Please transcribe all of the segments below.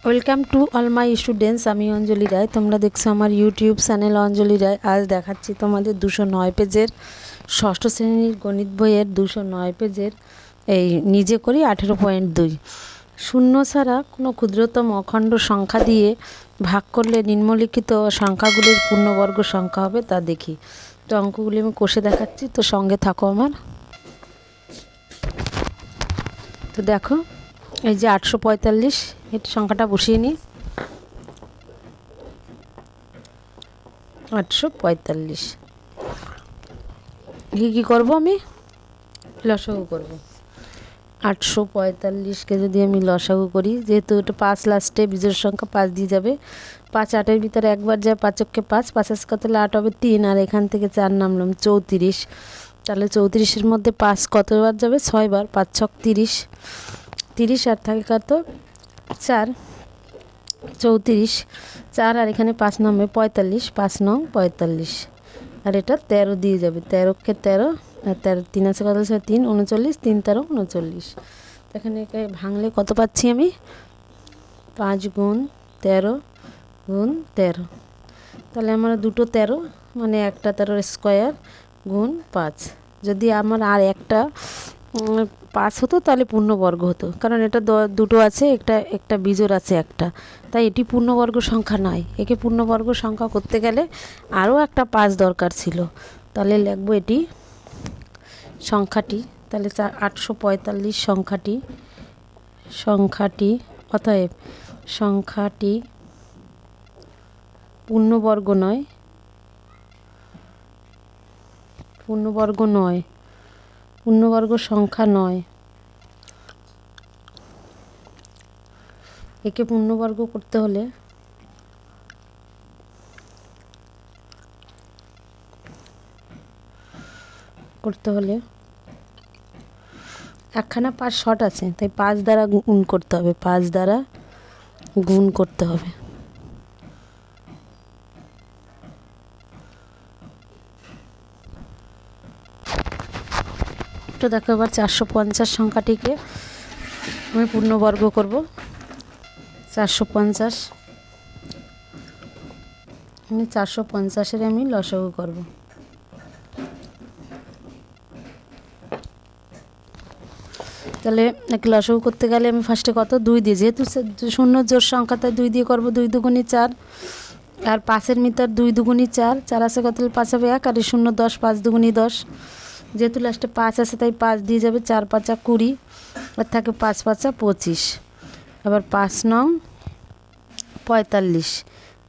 Welcome to all my students. আমি অঞ্জলি রায়, তোমরা দেখছো আমার ইউটিউব চ্যানেল অঞ্জলি রায়। আজ দেখাচ্ছি তোমাদের 209 পেজের ষষ্ঠ শ্রেণীর গণিত বইয়ের 209 পেজের এই নিজে করি 18.2 শূন্য ছাড়া কোনো ক্ষুদ্রতম অখণ্ড সংখ্যা দিয়ে ভাগ করলে নিম্নলিখিত সংখ্যাগুলির পূর্ণবর্গ সংখ্যা হবে তা দেখি। তো অঙ্কগুলি আমি কষে দেখাচ্ছি, তো সঙ্গে থাকো আমার। তো দেখো, এই যে 845 এর সংখ্যাটা বসিয়ে নিই। 845 কী করবো আমি? লসাগু করব। 845কে যদি আমি লসাগু করি, যেহেতু এটা 5 লাস্টে বিজোড় সংখ্যা 5 দিয়ে যাবে, 5 8-এর ভিতরে একবার যায়, 5 × 5, 5 কত হলে 8 হবে 3, আর এখান থেকে 4 নামলাম 34। তাহলে 34-এর মধ্যে 5 কতবার যাবে? 6 বার। 5 × 6 = 30, 30 আর থাকে কত? 4, 34, 4 আর এখানে 5 নামবে 45, 5 9 45, আর এটা 13 দিয়ে যাবে। 13-কে 13 আর 13 3 আছে কত? 3 39, 3 13 39। এখানে ভাঙলে কত পাচ্ছি আমি? 5 × 13 × 13। তাহলে আমার দুটো 13 মানে একটা 13 স্কোয়ার গুণ 5। যদি আমার আর একটা 5 হতো তাহলে পূর্ণবর্গ হতো, কারণ এটা দুটো আছে, একটা বিজোড় আছে একটা, তাই এটি পূর্ণবর্গ সংখ্যা নয়। একে পূর্ণবর্গ সংখ্যা করতে গেলে আরও একটা 5 দরকার ছিল। তাহলে লিখব এটি সংখ্যাটি, তাহলে 845 সংখ্যাটি অতএব সংখ্যাটি পূর্ণবর্গ পূর্ণবর্গ সংখ্যা নয়। একে পূর্ণবর্গ করতে হলে একখানা 5 শর্ট আছে, তাই 5 দ্বারা গুণ করতে হবে, 5 দ্বারা গুণ করতে হবে। তো দেখো, এবার 450 সংখ্যাটিকে আমি পূর্ণবর্গ করব। 450 450-এর আমি লসাগু করব। তাহলে একে লসাগু করতে গেলে আমি ফার্স্টে কত? 2 দিয়ে, যেহেতু শূন্য জোড় সংখ্যা তাই 2 দিয়ে করবো। 2 2 × 4, আর 5-এর ভিতর 2 2 × 4, 4 আছে কত? 5 হবে 1, আর 0 10, 5 2 × 10। যেহেতু লাস্টে 5 আছে তাই 5 দিয়ে যাবে, 4 5 20, আর থাকে 5 5 25। আবার 5 9 45,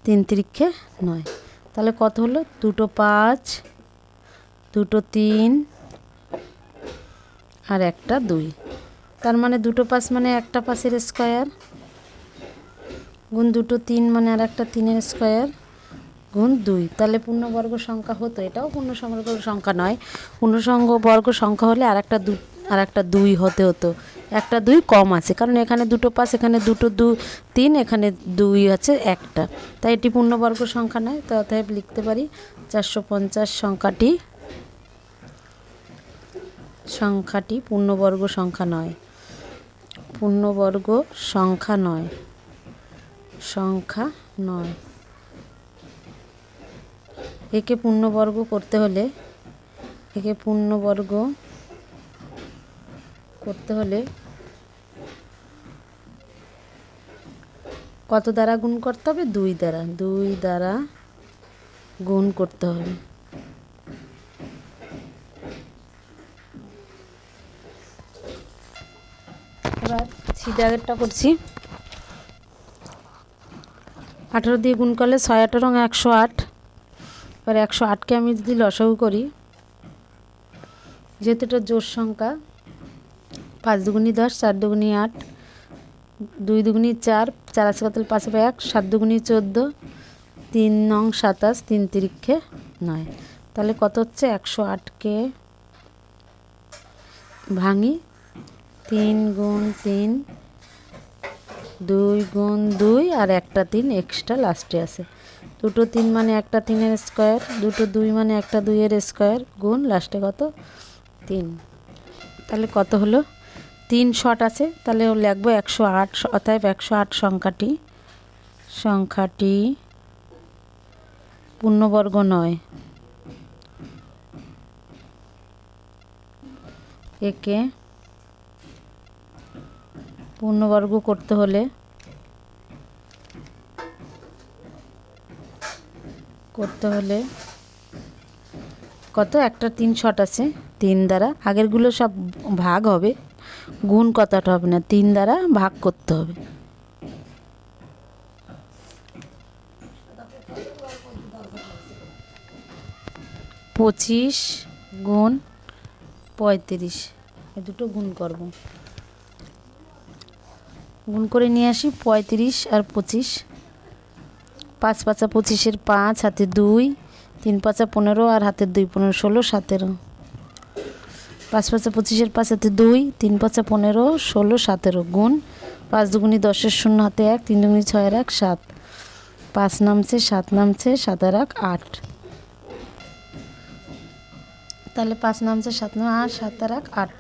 3 3 9। তাহলে কত হলো? দুটো 5, দুটো 3 আর একটা 2। তার মানে দুটো 5 মানে একটা 5-এর স্কোয়ার গুণ দুটো 3 মানে আর একটা 3-এর স্কোয়ার গুণ 2। তাহলে পূর্ণবর্গ সংখ্যা হতো। এটাও পূর্ণবর্গ সংখ্যা নয়। পূর্ণবর্গ সংখ্যা হলে আর একটা 2 হতো। একটা 2 কম আছে, কারণ এখানে দুটো 5, এখানে দুটো 2 3, এখানে 2 আছে একটা, তাই এটি পূর্ণবর্গ সংখ্যা নয়। তো অতএব লিখতে পারি 450 সংখ্যাটি পূর্ণবর্গ সংখ্যা নয়। একে পূর্ণবর্গ করতে হলে কত দ্বারা গুণ করতে হবে? 2 দ্বারা গুণ করতে হবে। এবার সিদাগেরটা করছি। 18 দিয়ে গুণ করলে 6 18 108। এবার 108কে আমি যদি লসাগু করি, যেহেতু এটা জোড় সংখ্যা, 5 2 × 10, 4 2 × 8, 2 2 × 4, 4 আছে কত? 5 হবে 1, 7 2 × 14, 3 9 27, 3 3 9। তাহলে কত হচ্ছে? 108কে ভাঙি, 3 × 3, 2 × 2, আর একটা 3 এক্সট্রা লাস্টে আছে। দুটো 3 মানে একটা 3-এর স্কোয়ার, দুটো 2 মানে একটা 2-এর স্কোয়ার গুণ লাস্টে কত? 3। তাহলে কত হলো? 3 শট আছে, তাহলে লিখবো 108। অতএব 108 সংখ্যাটি পূর্ণবর্গ নয়। একে পূর্ণবর্গ করতে হলে কত, একটা 3 শট আছে, 3 দ্বারা আগেরগুলো সব ভাগ হবে, গুণ কতটা হবে না, 3 দ্বারা ভাগ করতে হবে। পঁচিশ গুণ 35, এ দুটো গুণ করব। গুণ করে নিয়ে আসি 35 আর 25। 5 পাঁচা 25-এর 5, হাতে 2, 3 পাঁচা 15 আর হাতের 2, 15 16 17। 5 পাঁচা 25-এর 5, হাতে 2, 3 পাঁচা 15 16 17 গুণ 5 দুগুণি 10-এর 0, হাতে 1, 3 দুগুণি 6 আর 1 7। 5 নামছে 7 নামছে, 7 আর 1 8। তাহলে 5 নামছে 7 নাম আর 7 আর 1 8,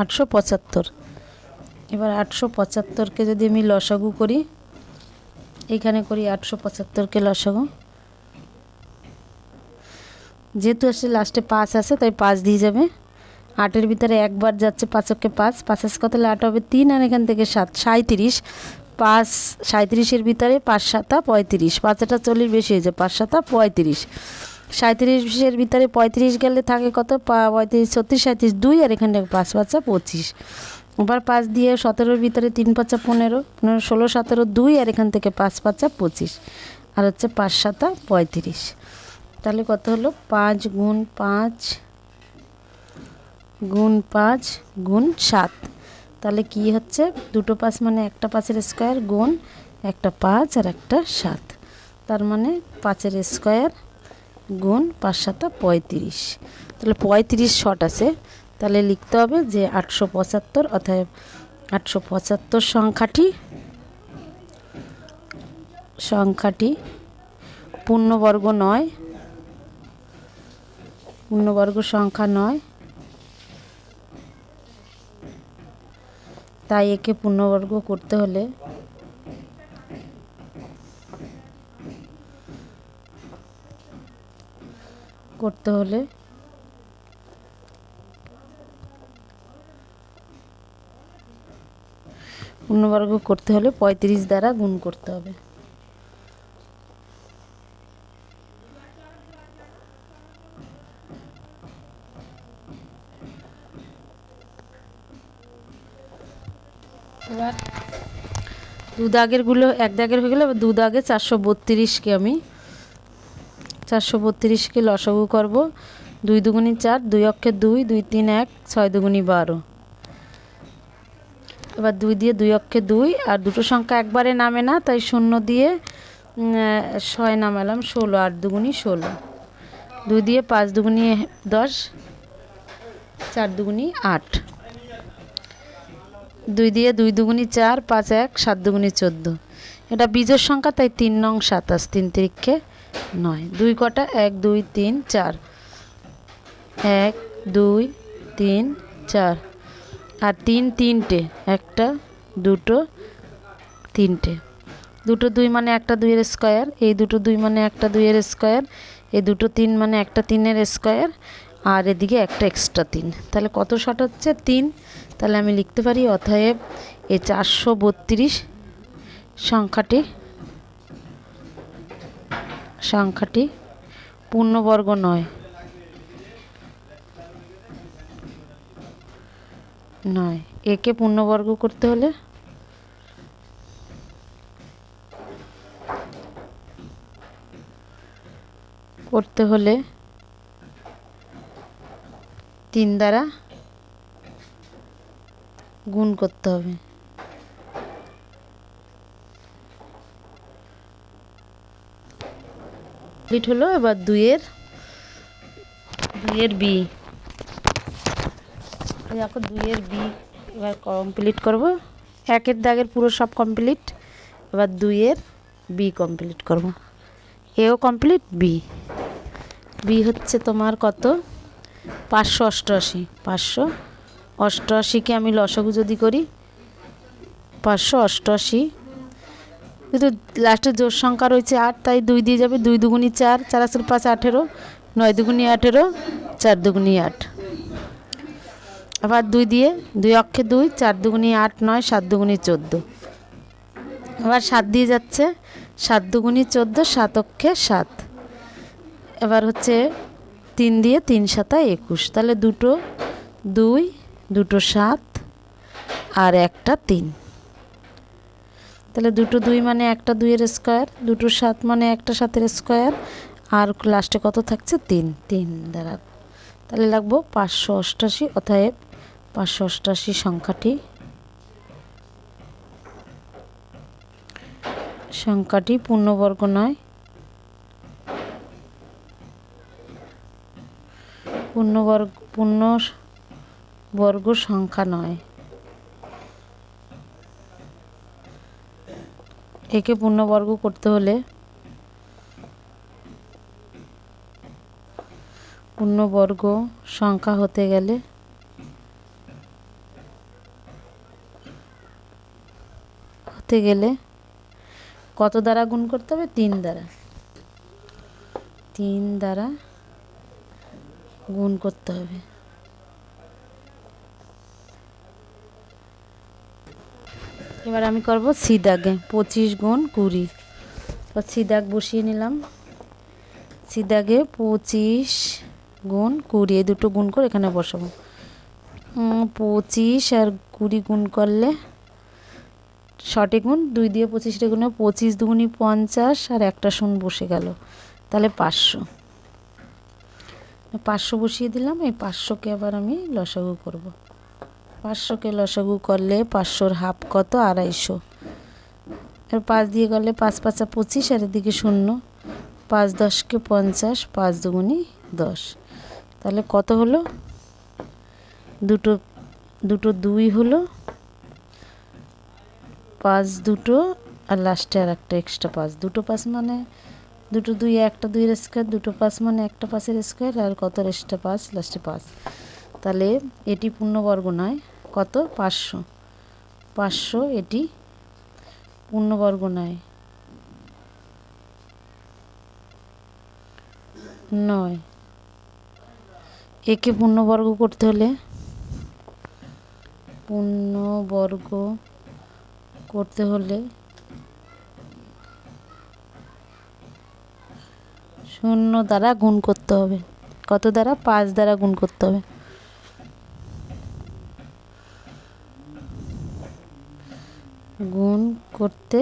875। এবার 875কে যদি আমি লসাগু করি, এইখানে করি 875কে লসাগু। যেহেতু আসলে লাস্টে 5 আছে তাই 5 দিয়ে যাবে। 8-এর ভিতরে একবার যাচ্ছে, 5-কে 5, 5 কত হলে 8 হবে 3, আর এখান থেকে 7 37। 5 37-এর ভিতরে 5 7 35, 5টা 40 বেশি হয়ে যায়, 5 7 35। 37-এর ভিতরে 35 গেলে থাকে কত, 35 36 37 2, আর এখানে 5 5 25। এবার 5 দিয়ে 17-এর ভিতরে 3 5 15 15 16 17 2, আর এখান থেকে 5 5 25, আর হচ্ছে 5 7 35। তাহলে কত হলো, 5 গুণ 5 গুণ 5 গুণ 7। তাহলে কি হচ্ছে, দুটো 5 মানে একটা 5-এর স্কোয়ার গুণ একটা 5 আর একটা 7, তার মানে 5-এর স্কোয়ার গুণ 5 7 35। তাহলে 35 শট আছে, তাহলে লিখতে হবে যে 875। অতএব 875 সংখ্যাটি পূর্ণবর্গ নয়, পূর্ণবর্গ সংখ্যা নয়, তাই একে পূর্ণবর্গ করতে হলে পূর্ণবর্গ করতে হলে 35 দ্বারা গুণ করতে হবে। এবার 2 দাগেরগুলো 1 দাগের হয়ে গেলে, 2 দাগে 432কে আমি 432কে লসাগু করব। 2 দুগুণি 4, 2 অক্ষে 2, 2 3 1, 6 দুগুণি 12। এবার 2 দিয়ে 2 অক্ষে 2, আর দুটো সংখ্যা একবারে নামে না, তাই 0 দিয়ে 6 নামালাম, 16, 8 দুগুণি 16। 2 দিয়ে 5 দুগুণি 10, 4 দুগুণি 8। 2 দিয়ে 2 দুগুণি 4, 5 1, 7 দুগুণি 14। এটা বীজের সংখ্যা, তাই 3 নং 27, 3 তিরিক্ষে 9। 2 কটা, 1 2 3 4, 1 2 3 4, আর 3 তিনটে, একটা দুটো তিনটে। দুটো 2 মানে একটা 2-এর স্কোয়ার, এই দুটো 2 মানে একটা 2-এর স্কোয়ার, এই দুটো 3 মানে একটা 3-এর স্কোয়ার, আর এদিকে একটা এক্সট্রা 3। তাহলে কত শট হচ্ছে, 3। তাহলে আমি লিখতে পারি অতএব এই 432 সংখ্যাটি পূর্ণবর্গ নয়। একে পূর্ণবর্গ করতে হলে করতে হলে 3 দ্বারা গুণ করতে হবে। কমপ্লিট হলো। এবার 2-এর বি, দেখো 2-এর বি এবার কমপ্লিট করব। 1-এর দাগের পুরো সব কমপ্লিট, এবার 2-এর বি কমপ্লিট করব। এও কমপ্লিট, বি হচ্ছে তোমার কত, 588, 588কে আমি লসাগু যদি করি 588, কিন্তু লাস্টে জোড় সংখ্যা রয়েছে 8, তাই 2 দিয়ে যাবে। 2 দুগুনি 4, 4 আসলে 5, 18, 9 দুগুনি 18, 4 দুগুনি 8, আবার 2 দিয়ে 2 অক্ষে 2, 4 দুগুনি 8, 9, 7 দুগুনি 14, আবার 7 দিয়ে যাচ্ছে, 7 দুগুনি 14, 7 অক্ষে 7, এবার হচ্ছে 3 দিয়ে 3 7 21, তাহলে দুটো 2, দুটো 7 আর একটা 3, তাহলে দুটো 2 মানে একটা 2 এর স্কয়ার, দুটো 7 মানে একটা 7 এর স্কয়ার, আর লাস্টে কত থাকছে 3, 3 দ্বারা, তাহলে লাগবো 588। অতএব 588 সংখ্যাটি পূর্ণবর্গ নয়, পূর্ণবর্গ সংখ্যা নয়। একে পূর্ণবর্গ করতে হলে পূর্ণবর্গ সংখ্যা হতে গেলে কত দ্বারা গুণ করতে হবে? 3 দ্বারা, 3 দ্বারা গুণ করতে হবে। এবার আমি করব সি দাগে 25 গুণ 20, সি দাগ বসিয়ে নিলাম। সি দাগে 25 গুণ 20, এই দুটো গুণ করে এখানে বসাবো। 25 আর 20 গুণ করলে শর্টে গুণ, 2 দিয়ে 25 গুণে 25 দুগুনি 50, আর একটা শূন্য বসে গেল, তাহলে 500 বসিয়ে দিলাম। এই 500কে আবার আমি লসাগু করব। 500কে লসাগু করলে 500-র হাফ কত? 250। আর 5 দিয়ে করলে 5 5 25, আর এদিকে শূন্য, 5 10কে 50, 5 দুগুনি 10, তাহলে কত হলো? দুটো 2 হলো, 5 দুটো, আর লাস্টে আর একটা এক্সট্রা 5, দুটো 5 মানে দুটো 2, একটা 2 এর স্কয়ার, দুটো 5 মানে একটা 5 এর স্কয়ার, আর কত এক্সট্রা 5, লাস্টে 5, তাহলে এটি পূর্ণবর্গ নয়। কত? 500, এটি পূর্ণবর্গ নয়। একে পূর্ণবর্গ করতে হলে শূন্য দ্বারা গুণ করতে হবে। কত দ্বারা? 5 দ্বারা গুণ করতে হবে। গুণ করতে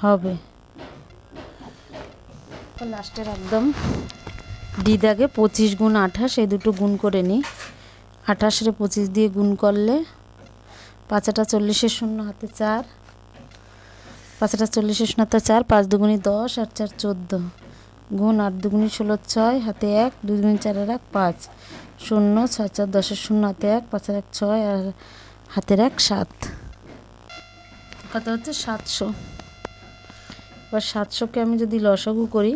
হবে। লাস্টের একদম ডি দাগে 25 গুণ 28, এই দুটো গুণ করে নিই। 28 রে 25 দিয়ে গুণ করলে 5 8 40, শূন্য হাতে 4, 5 8 40, শূন্য হাতে 4, 5 দুগুনি 10, আর 4 14, গুণ 8 দুগুনি 16, 6 হাতে 1, 2 দুগুনি 4 আর 1 5, শূন্য 6 4 10, শূন্য হাতে 1, 5 আর 1 6, আর হাতের 1 7, কত হচ্ছে? 700। এবার 700কে আমি যদি লসাগু করি,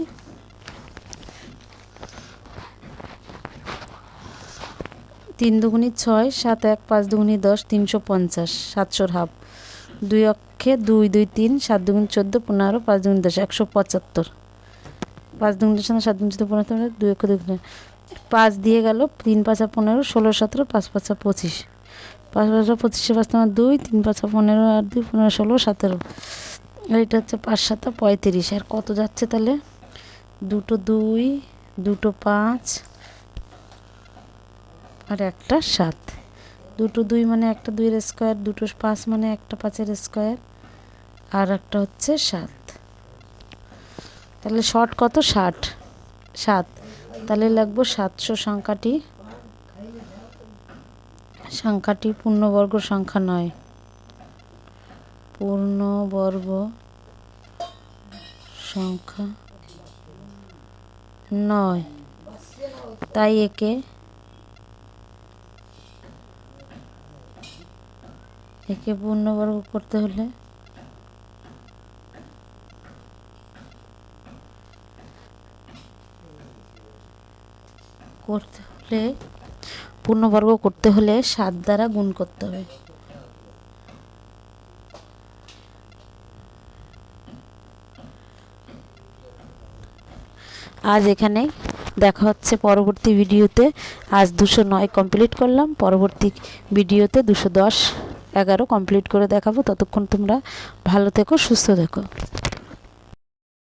3 দুগুনি 6, 7 1, 5 দুগুনি 10, 350, 700-র হাফ, 2 অক্ষে 2 2 3, 7 দুগুনি 14, 15, 5 দুগুনি 10, 175, 5 দুগুনি 10, 7 দুগুনি 14, 15, 2 অক্ষে 2, 5 দিয়ে গেল, 3 5 15, 16 17, 5 5 25, 5 5 25, 5 2, 3 5 15, আর 2 15 16 17, আর এটা হচ্ছে 5 7 35, আর কত যাচ্ছে তাহলে? দুটো 2, দুটো 5, আর একটা 7, দুটো 2 মানে একটা 2 এর স্কয়ার, দুটো 5 মানে একটা 5 এর স্কয়ার, আর একটা হচ্ছে 7, তাহলে শর্ট কত? 7, তাহলে লাগবো 700 সংখ্যাটি পূর্ণবর্গ সংখ্যা নয়। পূর্ণবর্গ সংখ্যা নয়, তাই একে পূর্ণবর্গ করতে হলে তাহলে পূর্ণবর্গ করতে হলে 7 দ্বারা গুণ করতে হবে। আজ এখানে দেখা হচ্ছে পরবর্তী ভিডিওতে। আজ 209 কমপ্লিট করলাম, পরবর্তী ভিডিওতে 210 11 কমপ্লিট করে দেখাবো। ততক্ষণ তোমরা ভালো থেকো, সুস্থ থেকো।